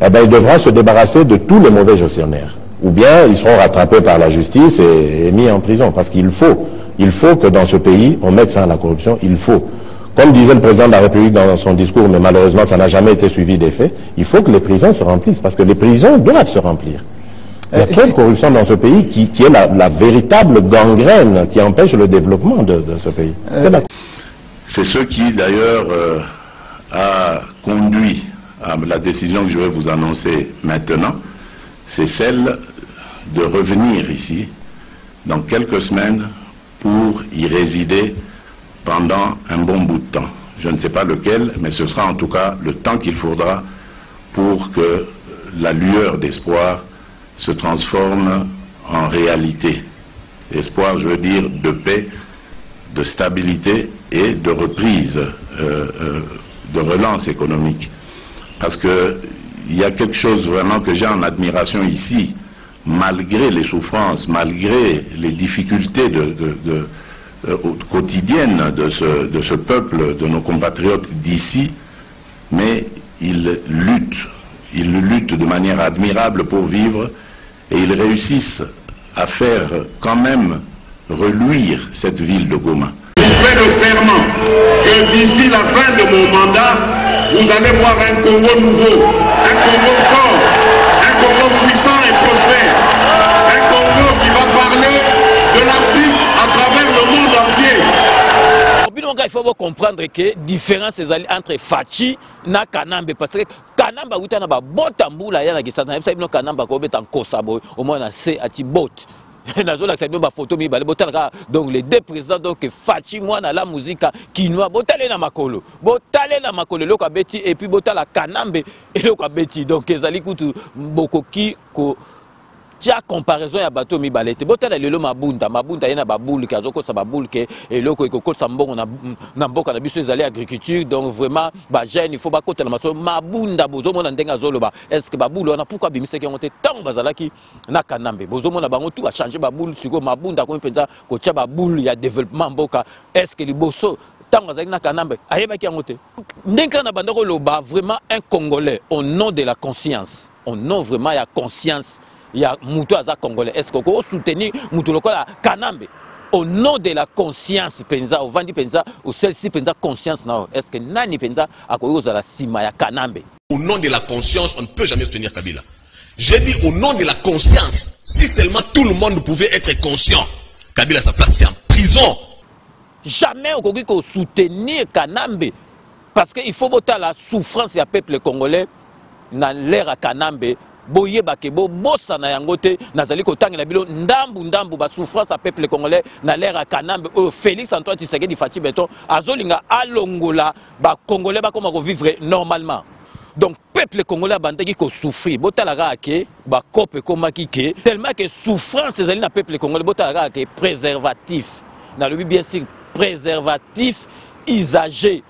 eh ben, il devra se débarrasser de tous les mauvais gestionnaires. Ou bien ils seront rattrapés par la justice et mis en prison. Parce qu'il faut que dans ce pays, on mette fin à la corruption, il faut. Comme disait le président de la République dans son discours, mais malheureusement ça n'a jamais été suivi des faits, il faut que les prisons se remplissent, parce que les prisons doivent se remplir. Il y a trop de corruption dans ce pays qui est la véritable gangrène qui empêche le développement de ce pays. C'est ce qui d'ailleurs a conduit à la décision que je vais vous annoncer maintenant, c'est celle de revenir ici dans quelques semaines pour y résider pendant un bon bout de temps. Je ne sais pas lequel, mais ce sera en tout cas le temps qu'il faudra pour que la lueur d'espoir se transforme en réalité. Espoir, je veux dire, de paix, de stabilité et de reprise, de relance économique. Parce qu'il y a quelque chose vraiment que j'ai en admiration ici, malgré les souffrances, malgré les difficultés quotidiennes de ce peuple, de nos compatriotes d'ici, mais ils luttent de manière admirable pour vivre et ils réussissent à faire quand même reluire cette ville de Goma. Je fais le serment que d'ici la fin de mon mandat, vous allez voir un Congo nouveau, un Congo fort, un Congo puissant et prospère, un Congo qui va parler de l'Afrique à travers le monde entier. Il faut comprendre que la différence est entre Fachi et Kanambe. Parce que Kanambe a été botamboula ya na kisana. Même si Kanambe a été en Kosabo, au moins on sait à Tibot. Donc les deux présidents, donc Fachi, moi, dans la musique, Kinoa, Botale na Makolo, le Kabeti, et puis Botala Kanambe et le Kabeti. Donc les Alikutu Bokoki, tia comparaison ya bateau mi balete botala lelo mabunda yana baboule kazoko sa baboule ke eloko ekoko sambongo na mboka na biso ezali agriculture. Donc vraiment ba jeune il faut ba kotela maso mabunda bozo mona ndenga zoloba est-ce que baboule on a pourquoi bimise ke ngote tant bazalaki na Kanambe bozo mona bango tout a changer baboule siko mabunda ko mpenza ko tia baboule ya développement mboka est-ce que liboso tant bazali na Kanambe ayeba ki ngote ndenga na bandako loba vraiment un Congolais au nom de la conscience, au nom vraiment ya conscience. Il y a Moutou Aza Congolais. Est-ce que vous soutenez Moutou Lokola Kanambe au nom de la conscience Penza, au Vandi Penza, au celle-ci Penza conscience non? Est-ce que Nani Penza a cause de la Simaya Kanambe? Au nom de la conscience, on ne peut jamais soutenir Kabila. J'ai dit au nom de la conscience. Si seulement tout le monde pouvait être conscient, Kabila sa place c'est en prison. Jamais on peut soutenir Kanambe parce qu'il faut voter la souffrance du peuple congolais dans l'ère à Kanambe. Boye bakebo bossa na yangote nazali kotanga na bilo ndambu ba souffrance à peuple congolais na l'ère à Kanambe Félix Antoine Tshisekedi Fati Beton azolinga alongola ba congolais ba koma ko vivre normalement. Donc peuple congolais bandaki ko souffrir botalaka ke ba kope koma kike tellement que souffrance ezali na peuple congolais botalaka ke préservatif na le bien sûr préservatif usagé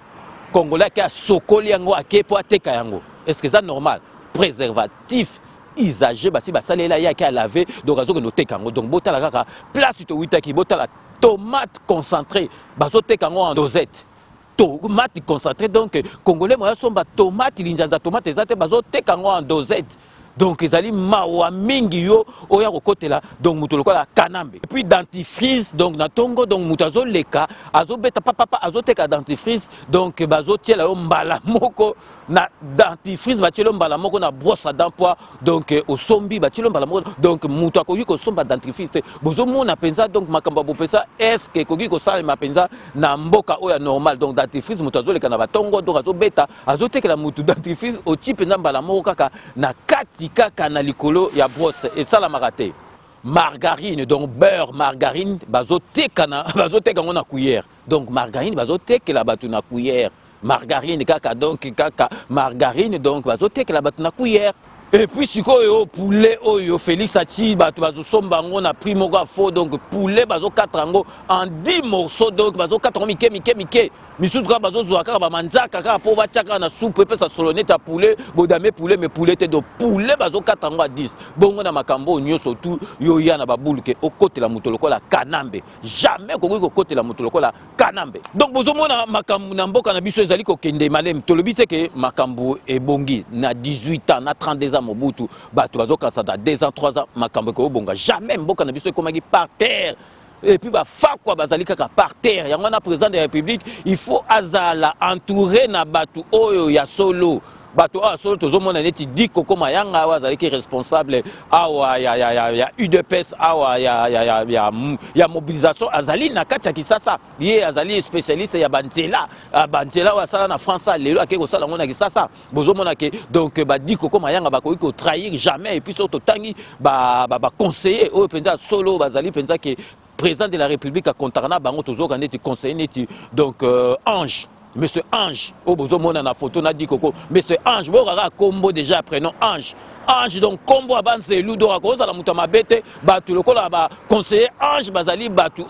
congolais ka sokoli yango akepo ateka yango. Est-ce que ça normal? Préservatif usagé basi basalela ya ka laver donc azo noter kango donc botala kaka place to witaki botala tomate concentrée bazo te kango en dosette tomate concentrée donc congolais moya somba tomate linjanza tomate ezate bazo te kango en dosette. Donc ezali mawa mingi yo oya kokotela donc mutu lokola Kanambe. Et puis dentifrice donc na tongo donc mutu azo leka azo beta papa azo teka dentifrice donc bazo tiela yo mbala moko na dentifrice ba tielo mbala moko na brosse à dents poids donc au sombi ba tielo mbala moko donc mutu akoki ko somba dentifrice bozo mona penza donc makamba bo penza est-ce que koki ko sala ma penza na mboka oya normal donc dentifrice mutu azo leka na batongo donc azo beta azo tekela mutu dentifrice au type penza mbala moko kaka na kati kaka na likolo ya brosse et ça la marate margarine donc beurre margarine bazoteka ngo na cuillère donc margarine bazoteka la batu na cuillère margarine kaka donc kaka margarine donc bazoteka la batu na cuillère. Et puis sikoyo poulet oyo Félix ati batu bazo somba ngo na prix moko faux donc poulet bazo 4 ngo en 10 morceaux donc bazo 4 mike misusu ka bazo zwa kaka ba manzaka kaka po batiaka na soupe pe sa solonete à poulet bodame poulet mais poulet te do poulet bazo 4 ngo à 10 bongo na makambo nyoso tout yo ya na baboule ke okote la mutoloko la Kanambe jamais ko ko kote la mutoloko la Kanambe. Donc bozo mona makambo na mboka na biso ezali ko kende malem tolobi te ke makambo ebongi na 18 ans na 32 ans Mobutu bato bazo kasada 2 ans 3 ans makambo ko bonga jamais mboka na biso komaki par terre. Et puis fa quoi bazali kaka par terre yango na président de la République il faut azala entourer na batu oyo ya solo bato a solo tozomona neti Dikoko Mayanga awa azalaki responsable awa ya UDPS awa ya mobilisation azali na kati ya Kisasa ye azali spécialiste ya banzela wa sala na France lelo akeko sala ngona Kisasa bozomona ke donc ba Dikoko Mayanga bakoki ko trahir jamais et puis surtout tangi ba conseiller o penza solo bazali penza ke président de la République a contarna bango tozoka neti conseiller neti donc Ange Monsieur Ange, au besoin na photo na Dikoko. Monsieur Ange, bon combo déjà prénom Ange. Ange donc combo avance ludo à cause de la mutama bête, batu le kola ba conseiller Ange bazali batu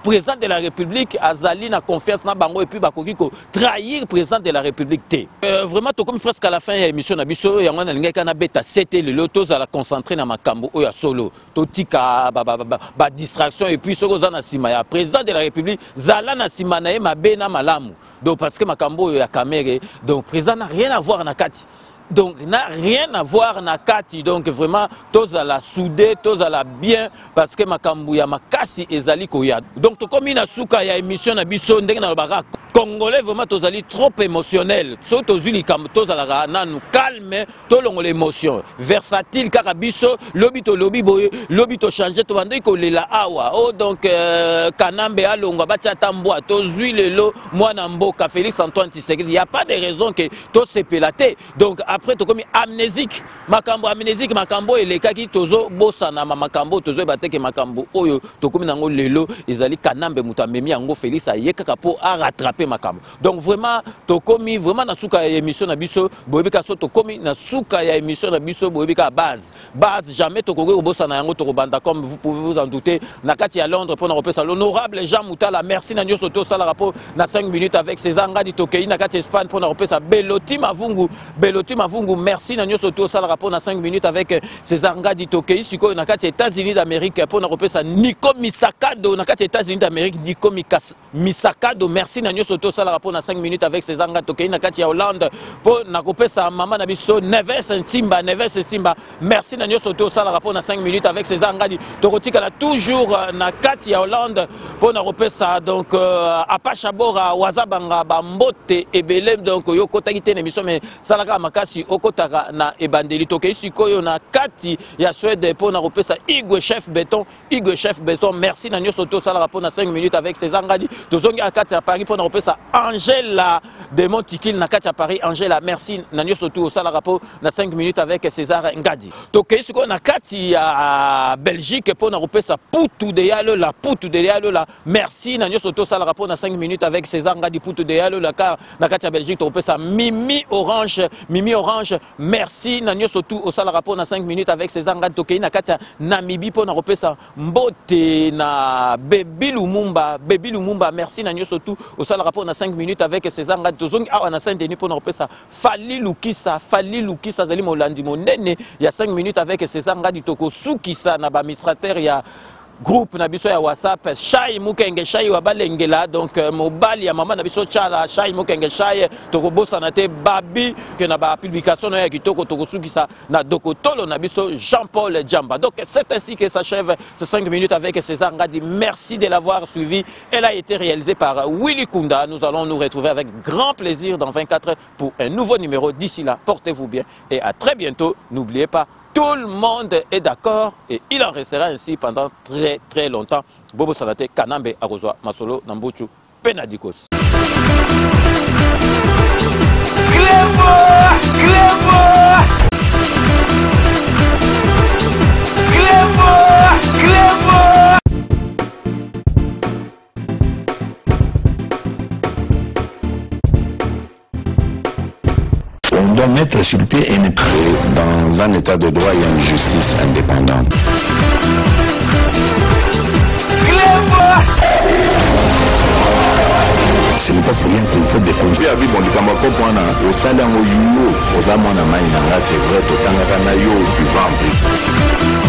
président de la République azali na confiance na bango et puis bakoki ko trahir président de la République té. Vraiment to comme presque à la fin émission na biso ya ngana linga kana beta c'était le lotos à la concentrer na makambo oya solo. Totika ba distraction et puis soko za na sima ya président de la République zala na sima na ma bena malamu. Donc parce que makambo ya caméra donc président n'a rien à voir na kati. Donc n'a rien à voir na kati donc vraiment tous à la soudé tous à la bien parce que makambo ya makasi ezali koya. Donc to comme na suka ya émission na biso ndenge na baka congolais vraiment tous ali trop émotionnel. Surtout zuli kam tous à la nanu calme to longo l'émotion versatile kaka biso lobi to boye lobi to changer to bande ko lela awa. Oh donc Kanambe alonga bacha tambwa to zui lelo mwana mboka Félix Antoine Tshisekedi. Il y a pas de raison que to se pelater. Donc après to comme amnésique makambo makambo elekaki tozo bossa na makambo tozo bateke makambo oyo to comme nango lelo ezali Kanambe mutamemi yango Félix ayeka po a rattraper makambo. Donc vraiment to comme vraiment na suka ya émission na biso boyebika so to comme na suka ya émission na biso boyebika base jamais to kokoki bossa na yango to banda comme vous pouvez vous en douter na kati ya Londres pour na repesa l'honorable Jean Moutala merci na nyoso to sala rapport na 5 minutes avec César Ngadi Tokei na kati Espagne pour na repesa Beloti Mavungu merci na nyoso to sala rapport na 5 minutes avec César Ngadi Tokei siko na kati États-Unis d'Amérique pour na repesa Nico Misakado na kati États-Unis d'Amérique Nico Misakado merci na nyoso to sala rapport na 5 minutes avec César Ngadi Tokei na kati ya Hollande pour na repesa mama na biso Neves Simba merci na nyoso to sala rapport na 5 minutes avec César Ngadi Tokotika la toujours na kati ya Hollande pour na repesa donc Apachabora Wazabanga Bambote ebele donc yo kotaki te émission mais salaka makasi okotaka na ebandeli Tokei sikoyo na kati ya Suède pour na repesa Igwe Chef Béton merci na nyoso to sala rapport na 5 minutes avec César Ngadi tozongi à kati ya Paris pour na repesa Angela de Montikil na kati ya Paris Angela merci na nyoso to sala rapport na 5 minutes avec César Ngadi Tokei sikoyo na kati ya Belgique pour na repesa Poutou de Yalo la merci na nyoso to sala rapport na 5 minutes avec César Ngadi Poutou de Yalo la car na kati ya Belgique to repesa Mimi Orange merci na nyoso tout au sala rapport na 5 minutes avec César Ngadi Tokei na kati ya Namibie pour na repesa Mbote na Baby Lumumba merci na nyoso tout au sala rapport na 5 minutes avec César Ngadi tozongi awa na Saint-Denis pour na repesa Fali Lukisa zali molandi monene ya 5 minutes avec César Ngadi Toko Sukisa na ba administrateur ya groupe na biso ya WhatsApp Shai Mukenge Shai wa balengela donc mobali ya mama na biso chala Shai Mukenge Shai toko bossa na te babi que na ba publication ya kitoko toko sukisa na dokotolo na biso Jean-Paul Djamba. Donc c'est ainsi que s'achève ces 5 minutes avec César Ngadi. Merci de l'avoir suivi. Elle a été réalisée par Willy Kunda. Nous allons nous retrouver avec grand plaisir dans 24 heures pour un nouveau numéro. D'ici là, portez-vous bien et à très bientôt. N'oubliez pas, tout le monde est d'accord et il en restera ainsi pendant très longtemps. Bobo Salate, Kanambe, Arozwa, Masolo, Nambuchu, Penadikos. On doit mettre sur pied et dans un état de droit, il y a une justice indépendante. Ce n'est pas pour rien qu'il faut des conseils. Au salaire, au yuno, aux amants, c'est vrai, tout en yo, du ventre.